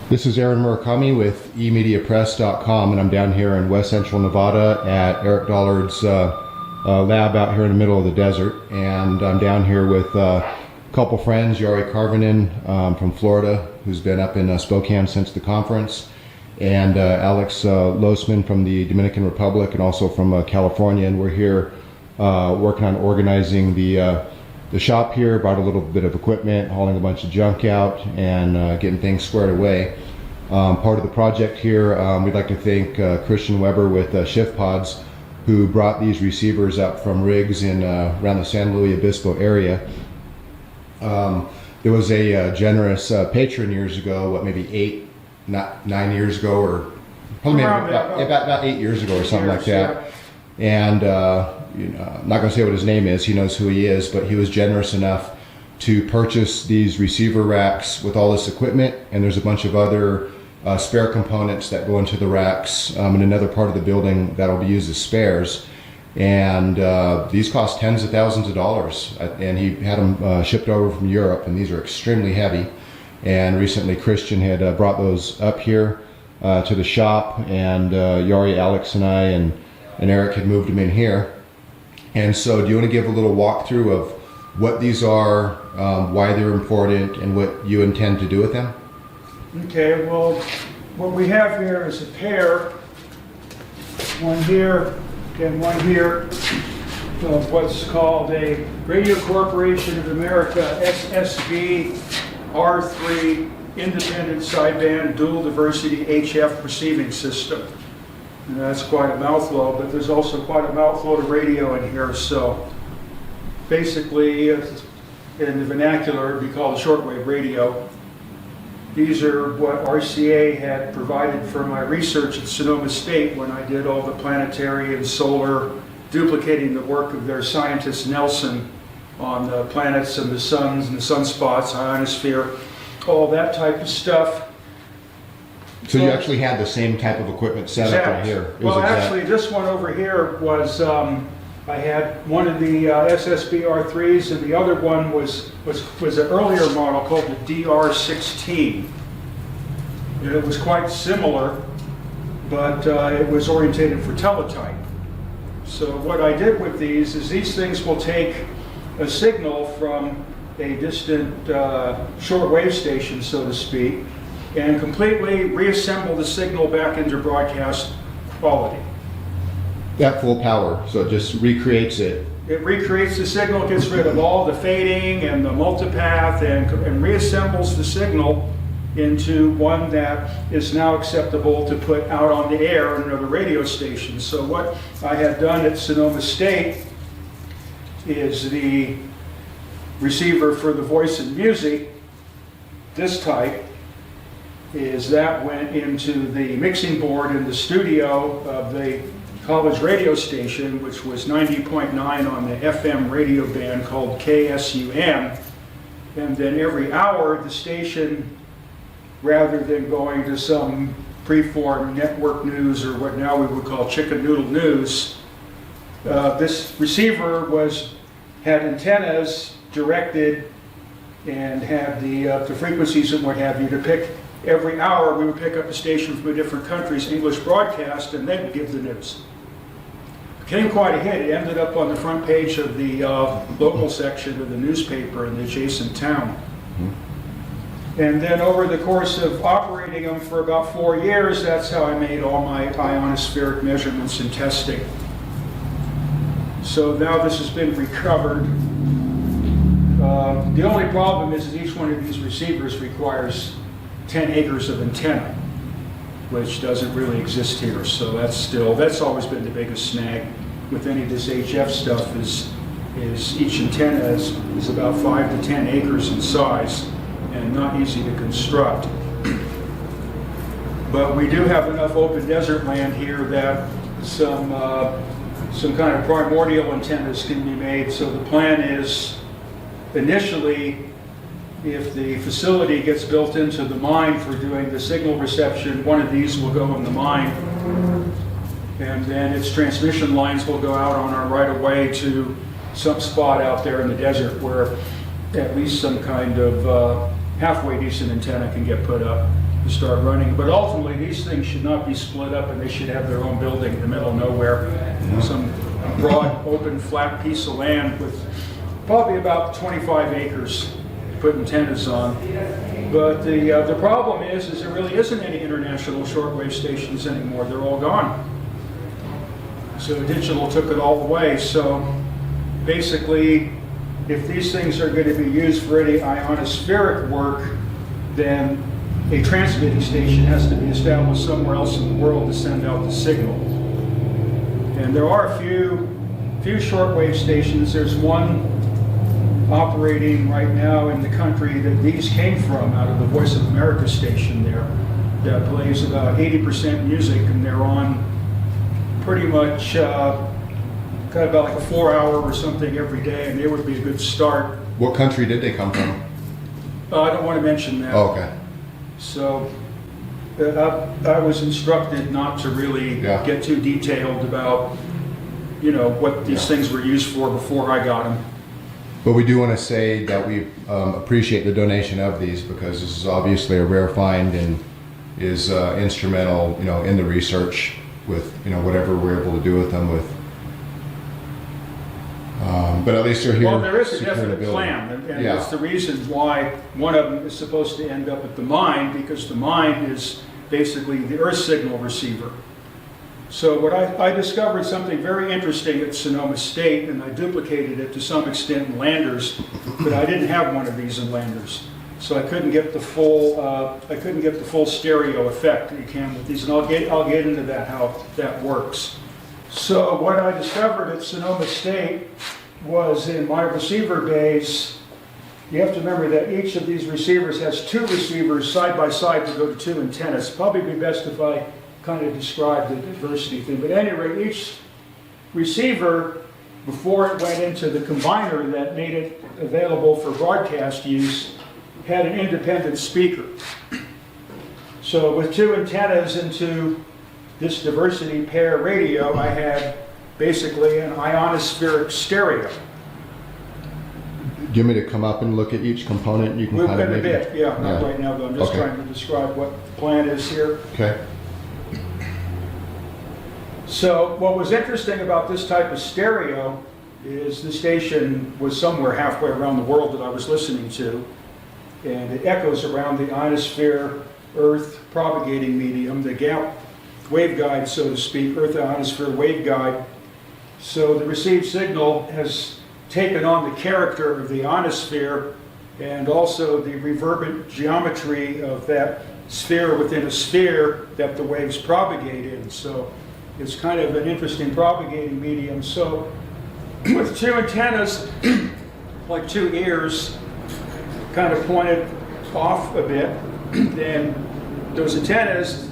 This is Aaron Murakami with eMediaPress.com, and I'm down here in West Central Nevada at Eric Dollard's lab out here in the middle of the desert. And I'm down here with a couple friends, Yari Karvanen from Florida, who's been up in Spokane since the conference, and Alex Losman from the Dominican Republic, and also from California. And we're here working on organizing the shop here. Brought a little bit of equipment, hauling a bunch of junk out, and getting things squared away. Part of the project here, we'd like to thank Christian Weber with Shift Pods, who brought these receivers up from rigs in around the San Luis Obispo area. There was a generous patron years ago, maybe 9 years ago, or probably about 8 years ago or something like that. And I'm not going to say what his name is, he knows who he is, but he was generous enough to purchase these receiver racks with all this equipment, and there's a bunch of other spare components that go into the racks in another part of the building that'll be used as spares. And these cost tens of thousands of dollars, and he had them shipped over from Europe, and these are extremely heavy. And recently Christian had brought those up here to the shop, and Yari, Alex, and I and Eric had moved them in here. And so do you want to give a little walkthrough of what these are, why they're important, and what you intend to do with them? Okay, well, what we have here is a pair, one here and one here, of what's called a Radio Corporation of America SSB R3 Independent Sideband Dual Diversity HF Receiving System. And that's quite a mouthful, but there's also quite a mouthful of radio in here. So basically, in the vernacular, it'd be called a shortwave radio. These are what RCA had provided for my research at Sonoma State when I did all the planetary and solar, duplicating the work of their scientist Nelson on the planets and the suns and the sunspots, ionosphere, all that type of stuff. So you actually had the same type of equipment set up right here? Well, actually, this one over here was, I had one of the SSB R3s, and the other one was an earlier model called the DR16. And it was quite similar, but it was orientated for teletype. So what I did with these is these things will take a signal from a distant shortwave station, so to speak, and completely reassemble the signal back into broadcast quality. At full power, so it just recreates it. It recreates the signal, gets rid of all the fading and the multipath, and reassembles the signal into one that is now acceptable to put out on the air in another radio station. So what I had done at Sonoma State is the receiver for the voice and music, this type, is that went into the mixing board in the studio of the college radio station, which was 90.9 on the FM radio band called KSUM. And then every hour, the station, rather than going to some preformed network news or what now we would call chicken noodle news, this receiver had antennas directed and had the frequencies and what have you to pick. Every hour we would pick up a station from a different country's English broadcast, and they would give the news. It became quite a hit. It ended up on the front page of the local section of the newspaper in the adjacent town. And then over the course of operating them for about 4 years, that's how I made all my ionospheric measurements and testing. So now this has been recovered. The only problem is each one of these receivers requires 10 acres of antenna, which doesn't really exist here. So that's always been the biggest snag with any of this HF stuff is each antenna is about 5 to 10 acres in size and not easy to construct. But we do have enough open desert land here that some kind of primordial antennas can be made. So the plan is initially, if the facility gets built into the mine for doing the signal reception, one of these will go in the mine, and then its transmission lines will go out on our right-of-way to some spot out there in the desert where at least some kind of halfway decent antenna can get put up. to start running. But ultimately, these things should not be split up, and they should have their own building in the middle of nowhere. Some broad, open, flat piece of land with probably about 25 acres to put antennas on. But the problem is there really isn't any international shortwave stations anymore. They're all gone. So digital took it all away. So basically, if these things are going to be used for any ionospheric work, then a transmitting station has to be established somewhere else in the world to send out the signal. And there are a few shortwave stations. There's one operating right now in the country that these came from, out of the Voice of America station there, that plays about 80% music, and they're on pretty much kind of about like a 4-hour or something every day, and they would be a good start. What country did they come from? I don't want to mention that. Oh, okay. So I was instructed not to really get too detailed about, you know, what these things were used for before I got them. But we do want to say that we appreciate the donation of these, because this is obviously a rare find and is instrumental, you know, in the research with, you know, whatever we're able to do with them. But at least they're here. Well, there is a definite plan, and that's the reason why one of them is supposed to end up at the mine, because the mine is basically the Earth signal receiver. So what I discovered something very interesting at Sonoma State, and I duplicated it to some extent in Landers, but I didn't have one of these in Landers, so I couldn't get the full stereo effect that you can with these, and I'll get into that, how that works. So what I discovered at Sonoma State was, in my receiver bays, you have to remember that each of these receivers has 2 receivers side by side to go to 2 antennas. Probably be best if I kind of describe the diversity thing. But at any rate, each receiver, before it went into the combiner that made it available for broadcast use, had an independent speaker. So with 2 antennas into this diversity pair radio, I had basically an ionospheric stereo. Do you want me to come up and look at each component? You can We've kind of been a maybe... bit, not right now, but I'm just trying to describe what the plan is here. Okay. So what was interesting about this type of stereo is the station was somewhere halfway around the world that I was listening to, and it echoes around the ionosphere Earth propagating medium, the gap waveguide, so to speak, Earth ionosphere waveguide. So the received signal has taken on the character of the ionosphere and also the reverberant geometry of that sphere within a sphere that the waves propagate in. So it's kind of an interesting propagating medium. So with 2 antennas, like 2 ears, kind of pointed off a bit, then those antennas,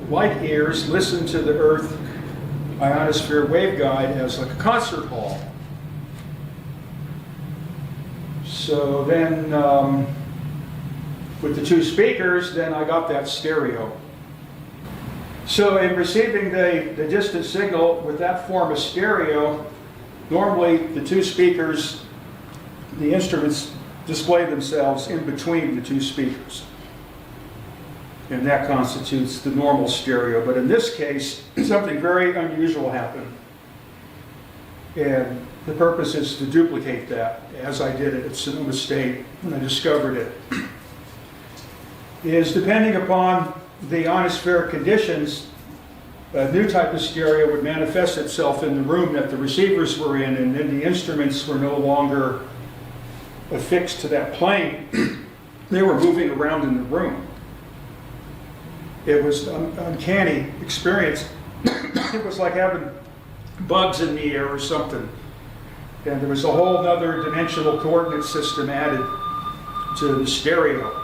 like ears, listen to the Earth ionosphere waveguide as like a concert hall. So then with the 2 speakers, then I got that stereo. So in receiving the distant signal with that form of stereo, normally the 2 speakers, the instruments display themselves in between the 2 speakers. And that constitutes the normal stereo. But in this case, something very unusual happened. And the purpose is to duplicate that, as I did it at Sonoma State when I discovered it. Is depending upon the ionospheric conditions, a new type of stereo would manifest itself in the room that the receivers were in, and then the instruments were no longer affixed to that plane. They were moving around in the room. It was an uncanny experience. It was like having bugs in the air or something. And there was a whole other dimensional coordinate system added to the stereo.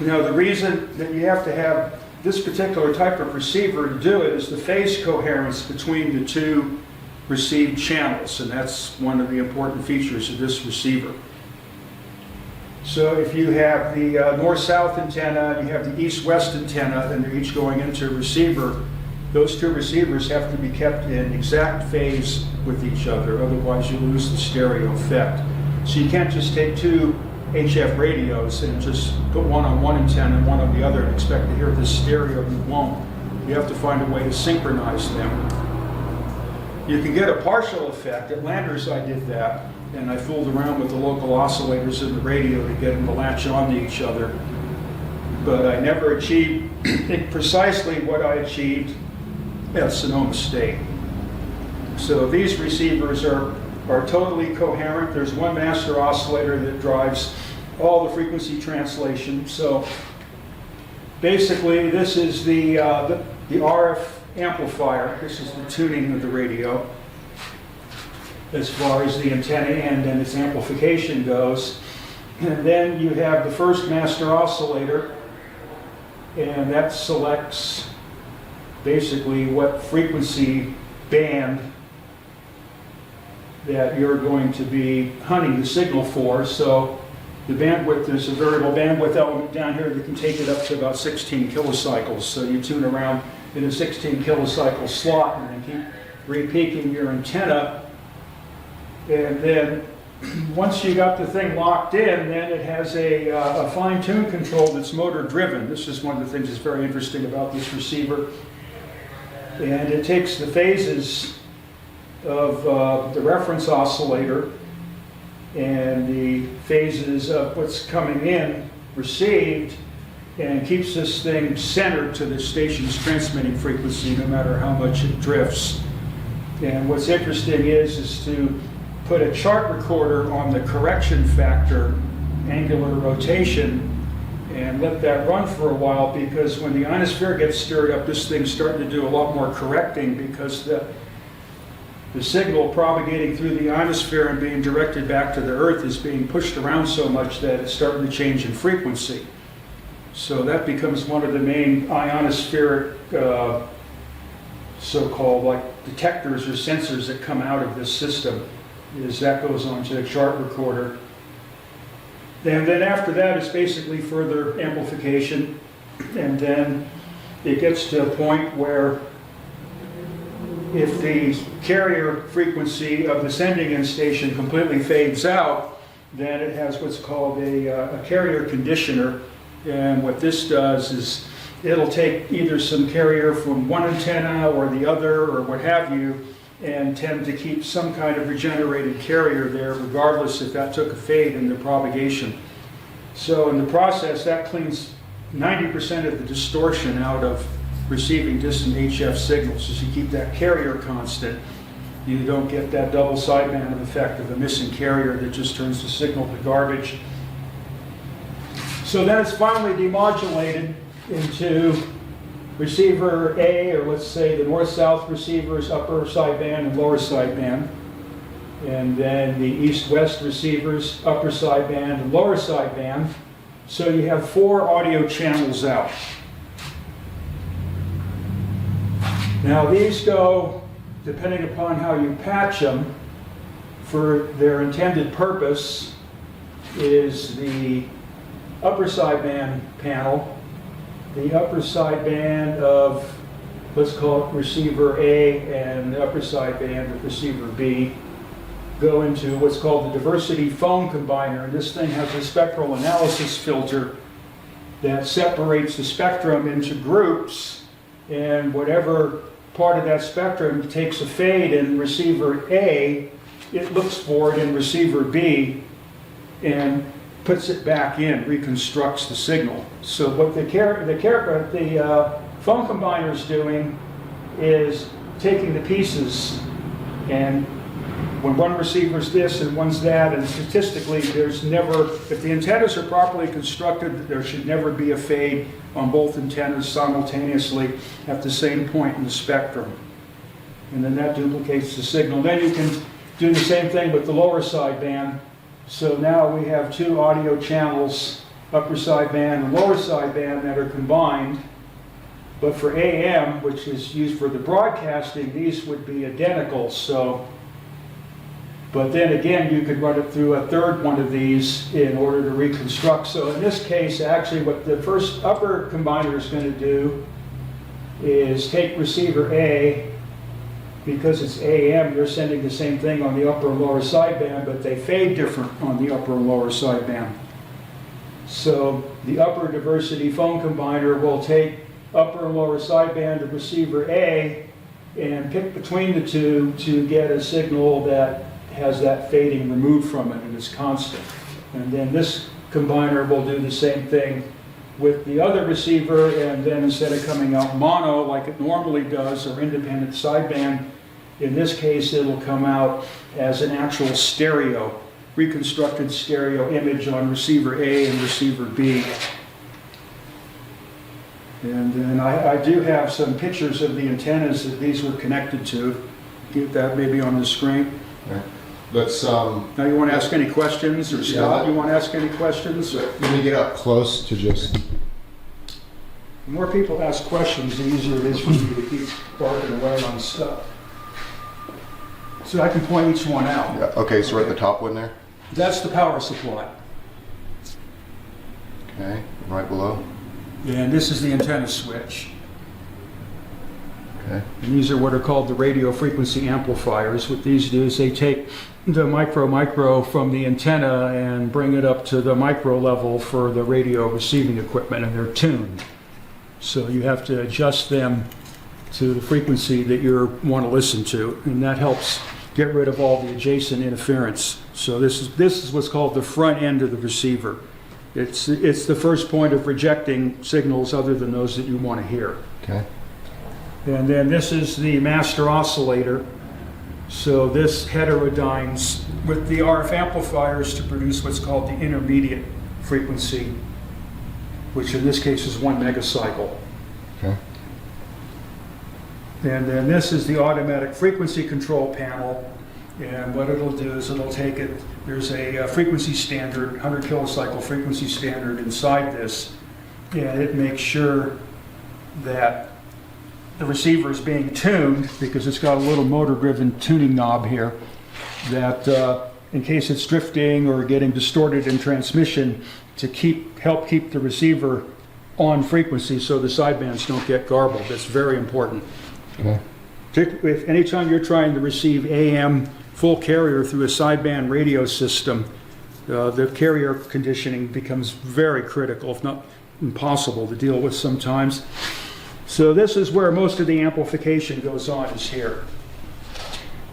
Now, the reason that you have to have this particular type of receiver to do it is the phase coherence between the 2 received channels, and that's one of the important features of this receiver. So if you have the north-south antenna and you have the east-west antenna, and they're each going into a receiver, those 2 receivers have to be kept in exact phase with each other, otherwise you lose the stereo effect. So you can't just take 2 HF radios and just put one on one antenna and one on the other and expect to hear this stereo. You won't. You have to find a way to synchronize them. You can get a partial effect. At Landers I did that, and I fooled around with the local oscillators in the radio to get them to latch onto each other. But I never achieved precisely what I achieved at Sonoma State. So these receivers are totally coherent. There's one master oscillator that drives all the frequency translation. So basically this is the RF amplifier. This is the tuning of the radio as far as the antenna end and its amplification goes. And then you have the first master oscillator, and that selects basically what frequency band that you're going to be hunting the signal for. So the bandwidth, there's a variable bandwidth element down here that can take it up to about 16 kilocycles. So you tune around in a 16 kilocycle slot and then keep repeaking your antenna. And then once you got the thing locked in, then it has a fine-tune control that's motor-driven. This is one of the things that's very interesting about this receiver. And it takes the phases of the reference oscillator and the phases of what's coming in received and keeps this thing centered to the station's transmitting frequency no matter how much it drifts. And what's interesting is to put a chart recorder on the correction factor, angular rotation, and let that run for a while, because when the ionosphere gets stirred up, this thing's starting to do a lot more correcting because the signal propagating through the ionosphere and being directed back to the Earth is being pushed around so much that it's starting to change in frequency. So that becomes one of the main ionospheric so-called like detectors or sensors that come out of this system, is that goes onto a chart recorder. And then after that is basically further amplification, and then it gets to a point where if the carrier frequency of the sending end station completely fades out, then it has what's called a carrier conditioner. And what this does is it'll take either some carrier from one antenna or the other or what have you, and tend to keep some kind of regenerated carrier there, regardless if that took a fade in the propagation. So in the process, that cleans 90% of the distortion out of receiving distant HF signals. As you keep that carrier constant, you don't get that double sideband effect of a missing carrier that just turns the signal to garbage. So then it's finally demodulated into receiver A, or let's say the north-south receivers, upper sideband and lower sideband. And then the east-west receivers, upper sideband and lower sideband. So you have 4 audio channels out. Now these go, depending upon how you patch them, for their intended purpose is the upper sideband panel, the upper sideband of, let's call it receiver A, and the upper sideband of receiver B go into what's called the diversity phone combiner. And this thing has a spectral analysis filter that separates the spectrum into groups, and whatever part of that spectrum takes a fade in receiver A, it looks for it in receiver B and puts it back in, reconstructs the signal. So what the phone combiner is doing is taking the pieces, and when one receiver's this and one's that, and statistically there's never, if the antennas are properly constructed, there should never be a fade on both antennas simultaneously at the same point in the spectrum. And then that duplicates the signal. Then you can do the same thing with the lower sideband. So now we have 2 audio channels, upper sideband and lower sideband, that are combined. But for AM, which is used for the broadcasting, these would be identical. So, but then again, you could run it through a third one of these in order to reconstruct. So in this case, actually what the first upper combiner is going to do is take receiver A. Because it's AM, you're sending the same thing on the upper and lower sideband, but they fade different on the upper and lower sideband. So the upper diversity phone combiner will take upper and lower sideband of receiver A and pick between the two to get a signal that has that fading removed from it and is constant. And then this combiner will do the same thing with the other receiver, and then instead of coming out mono like it normally does, or independent sideband, in this case it'll come out as an actual stereo, reconstructed stereo image on receiver A and receiver B. And then I do have some pictures of the antennas that these were connected to. Get that maybe on the screen. Right. Let's, Now you want to ask any questions, or Scott, you want to ask any questions? let me get up close to just... The more people ask questions, the easier it is for you to keep barking away on stuff. So I can point each one out. Yeah, okay, so we're at the top one there? That's the power supply. Okay, right below. And this is the antenna switch. Okay. And these are what are called the radio frequency amplifiers. What these do is they take the micro from the antenna and bring it up to the micro level for the radio receiving equipment, and they're tuned. So you have to adjust them to the frequency that you want to listen to, and that helps get rid of all the adjacent interference. So this is what's called the front end of the receiver. It's the first point of rejecting signals other than those that you want to hear. Okay. And then this is the master oscillator. So this heterodynes with the RF amplifiers to produce what's called the intermediate frequency, which in this case is 1 megacycle. Okay. And then this is the automatic frequency control panel. And what it'll do is it'll take it, there's a frequency standard, 100 kilocycle frequency standard inside this, and it makes sure that the receiver is being tuned, because it's got a little motor-driven tuning knob here, that in case it's drifting or getting distorted in transmission, to help keep the receiver on frequency so the sidebands don't get garbled. That's very important. Okay. If anytime you're trying to receive AM full carrier through a sideband radio system, the carrier conditioning becomes very critical, if not impossible to deal with sometimes. So this is where most of the amplification goes on, is here.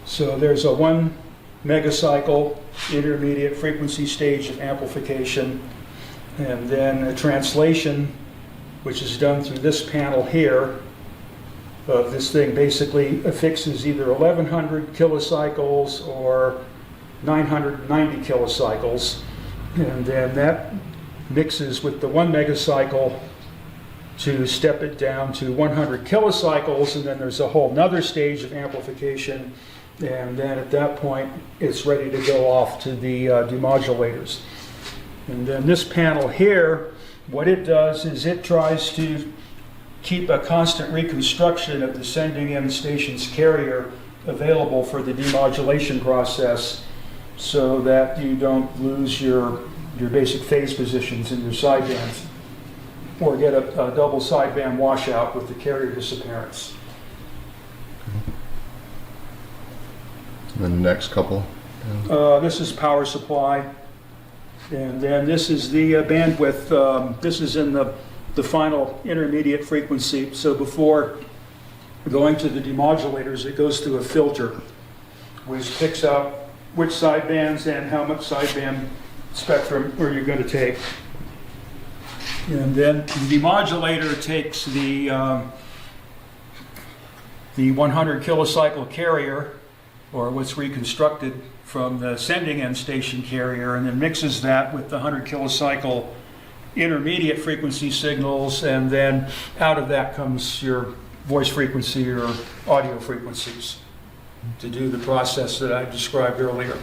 So there's a 1 megacycle intermediate frequency stage of amplification, and then a translation, which is done through this panel here. This thing basically affixes either 1100 kilocycles or 990 kilocycles, and then that mixes with the 1 megacycle to step it down to 100 kilocycles, and then there's a whole nother stage of amplification, and then at that point it's ready to go off to the demodulators. And then this panel here, what it does is it tries to keep a constant reconstruction of the sending end station's carrier available for the demodulation process, so that you don't lose your basic phase positions in your sidebands or get a double sideband washout with the carrier disappearance. And then the next couple. This is power supply, and then this is the bandwidth. This is in the final intermediate frequency. So before going to the demodulators, it goes through a filter which picks out which sidebands and how much sideband spectrum are you going to take. And then the demodulator takes the 100 kilocycle carrier, or what's reconstructed from the sending end station carrier, and then mixes that with the 100 kilocycle intermediate frequency signals, and then out of that comes your voice frequency or audio frequencies to do the process that I described earlier.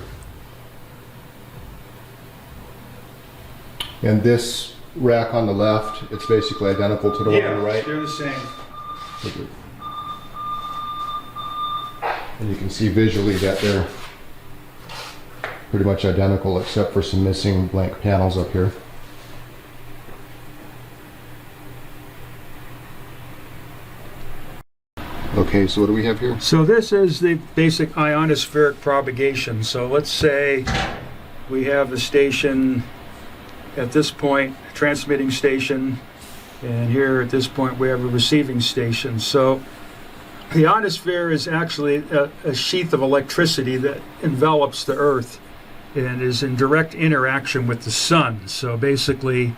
And this rack on the left, it's basically identical to the one on the right? They're the same. And you can see visually that they're pretty much identical, except for some missing blank panels up here. Okay, so what do we have here? So this is the basic ionospheric propagation. So let's say we have the station at this point, transmitting station, and here at this point we have a receiving station. So the ionosphere is actually a sheath of electricity that envelops the Earth and is in direct interaction with the sun. So basically,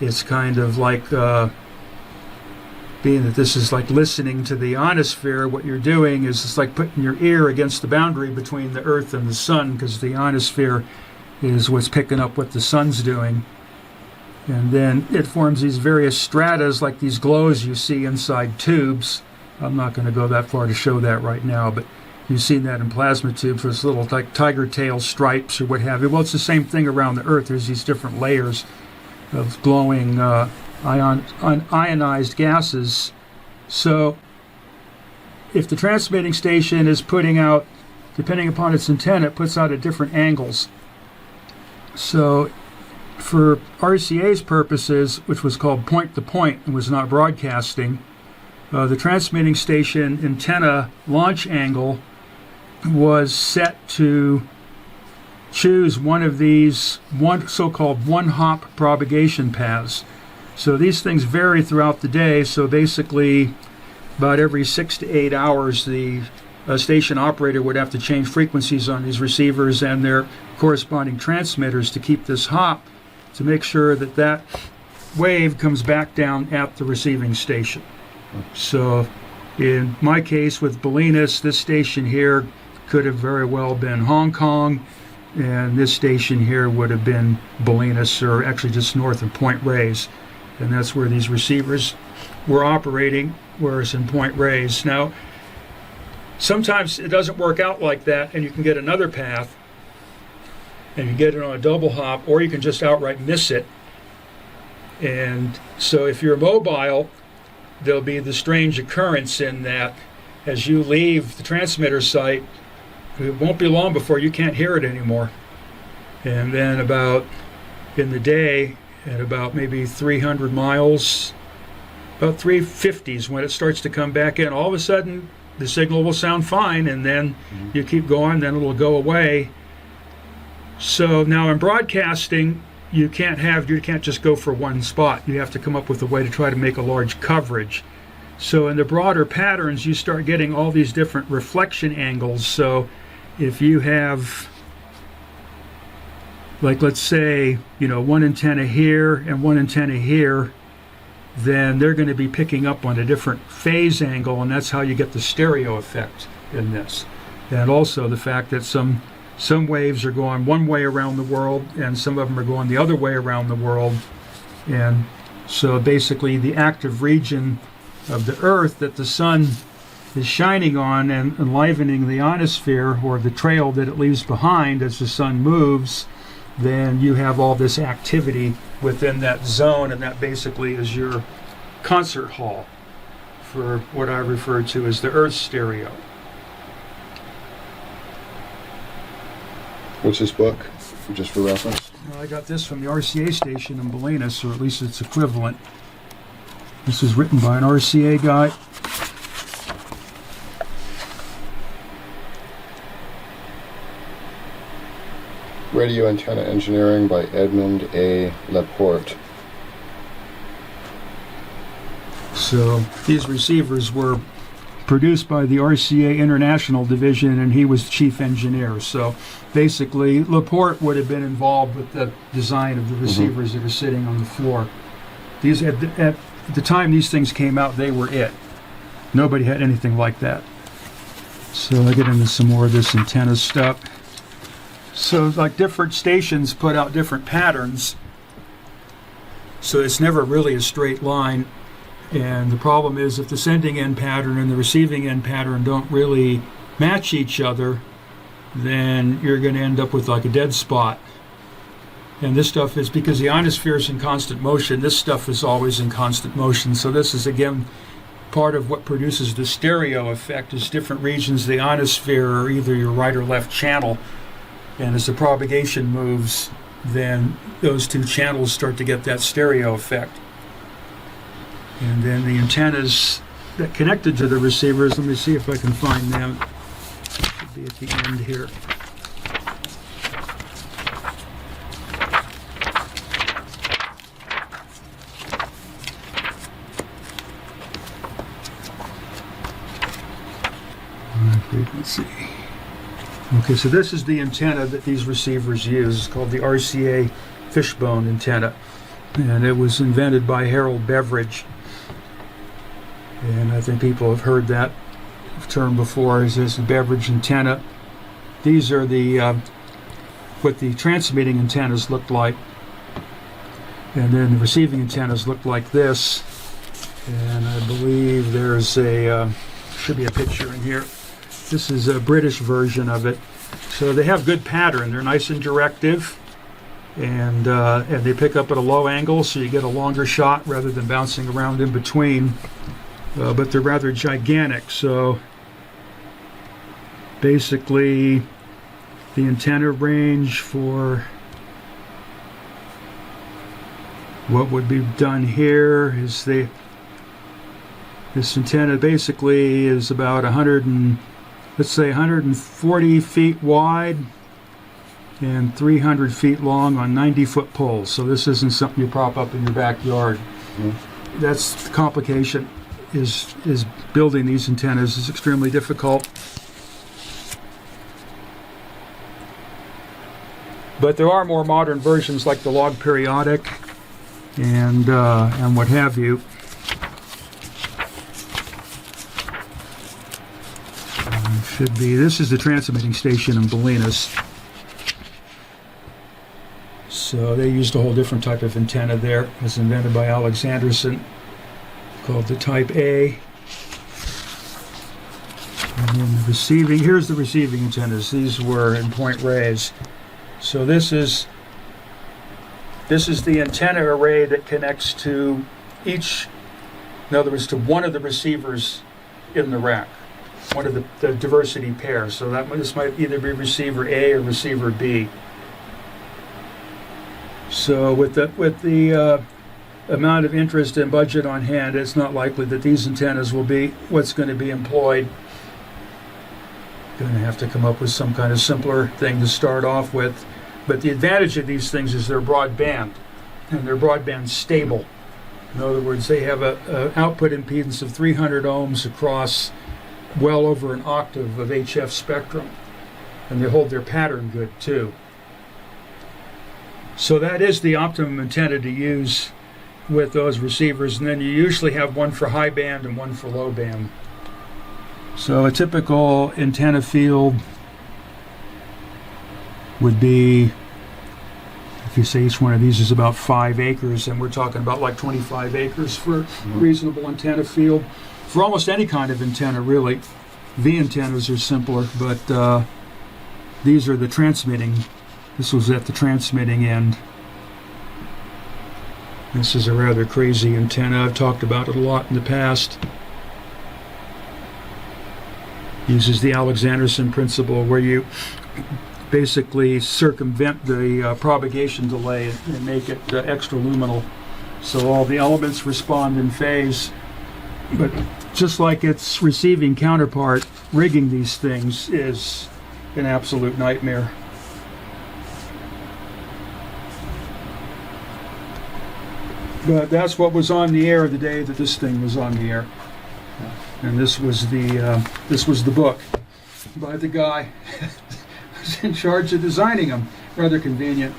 it's kind of like, being that this is like listening to the ionosphere, what you're doing is it's like putting your ear against the boundary between the Earth and the sun, because the ionosphere is what's picking up what the sun's doing. And then it forms these various stratas, like these glows you see inside tubes. I'm not going to go that far to show that right now, but you've seen that in plasma tubes with little like tiger tail stripes or what have you. Well, it's the same thing around the Earth. There's these different layers of glowing ionized gases. So if the transmitting station is putting out, depending upon its antenna, it puts out at different angles. So for RCA's purposes, which was called point-to-point and was not broadcasting, the transmitting station antenna launch angle was set to choose one of these so-called one-hop propagation paths. So these things vary throughout the day. So basically, about every 6 to 8 hours, the station operator would have to change frequencies on these receivers and their corresponding transmitters to keep this hop, to make sure that that wave comes back down at the receiving station. So in my case with Bolinas, this station here could have very well been Hong Kong, and this station here would have been Bolinas, or actually just north of Point Reyes. And that's where these receivers were operating, whereas in Point Reyes. Now, sometimes it doesn't work out like that, and you can get another path, and you get it on a double hop, or you can just outright miss it. And so if you're mobile, there'll be the strange occurrence in that as you leave the transmitter site, it won't be long before you can't hear it anymore. And then about in the day, at about maybe 300 miles, about 350 is when it starts to come back in. All of a sudden, the signal will sound fine, and then you keep going, then it'll go away. So now in broadcasting, you can't just go for one spot. You have to come up with a way to try to make a large coverage. So in the broader patterns, you start getting all these different reflection angles. So if you have, like, let's say, one antenna here and one antenna here, then they're going to be picking up on a different phase angle, and that's how you get the stereo effect in this. And also the fact that some waves are going one way around the world, and some of them are going the other way around the world. And so basically the active region of the Earth that the sun is shining on and enlivening the ionosphere, or the trail that it leaves behind as the sun moves, then you have all this activity within that zone, and that basically is your concert hall for what I refer to as the Earth stereo. What's this book, just for reference? Well, I got this from the RCA station in Bolinas, or at least its equivalent. This is written by an RCA guy. Radio Antenna Engineering by Edmund A. Laporte. So these receivers were produced by the RCA International Division, and he was chief engineer. So basically, Laporte would have been involved with the design of the receivers that are sitting on the floor. These at the time these things came out, they were it. Nobody had anything like that. So I get into some more of this antenna stuff. So like different stations put out different patterns, so it's never really a straight line. And the problem is, if the sending end pattern and the receiving end pattern don't really match each other, then you're going to end up with like a dead spot. And this stuff is, because the ionosphere is in constant motion, this stuff is always in constant motion. So this is, again, part of what produces the stereo effect, is different regions of the ionosphere are either your right or left channel. And as the propagation moves, then those two channels start to get that stereo effect. And then the antennas that connected to the receivers, let me see if I can find them. Should be at the end here. Frequency. Okay, so this is the antenna that these receivers use. It's called the RCA fishbone antenna. And it was invented by Harold Beveridge. And I think people have heard that term before. Is this Beveridge antenna? These are the what the transmitting antennas looked like. And then the receiving antennas looked like this. And I believe there's a, should be a picture in here. This is a British version of it. So they have good pattern. They're nice and directive. And they pick up at a low angle, so you get a longer shot rather than bouncing around in between. But they're rather gigantic. So basically, the antenna range for what would be done here is this antenna basically is about 140 feet wide and 300 feet long on 90-foot poles. So this isn't something you prop up in your backyard. Mm-hmm. That's the complication. Is building these antennas is extremely difficult. But there are more modern versions like the log periodic and what have you. Should be. This is the transmitting station in Bolinas. So they used a whole different type of antenna there. It was invented by Alexanderson, called the Type A. And then the receiving. Here's the receiving antennas. These were in Point Reyes. So this is the antenna array that connects to each, in other words, to one of the receivers in the rack, one of the diversity pairs. So this might either be receiver A or receiver B. So with the amount of interest and budget on hand, it's not likely that these antennas will be what's going to be employed. Going to have to come up with some kind of simpler thing to start off with. But the advantage of these things is they're broadband, and they're broadband stable. In other words, they have an output impedance of 300 ohms across well over an octave of HF spectrum, and they hold their pattern good too. So that is the optimum antenna to use with those receivers, and then you usually have one for high band and one for low band. So a typical antenna field would be, if you say each one of these is about 5 acres, and we're talking about like 25 acres for a reasonable antenna field. For almost any kind of antenna, really. V antennas are simpler, but these are the transmitting. This was at the transmitting end. This is a rather crazy antenna. I've talked about it a lot in the past. Uses the Alexanderson principle, where you basically circumvent the propagation delay and make it extraluminal, so all the elements respond in phase. But just like its receiving counterpart, rigging these things is an absolute nightmare. But that's what was on the air the day that this thing was on the air. And this was the book by the guy who's in charge of designing them. Rather convenient.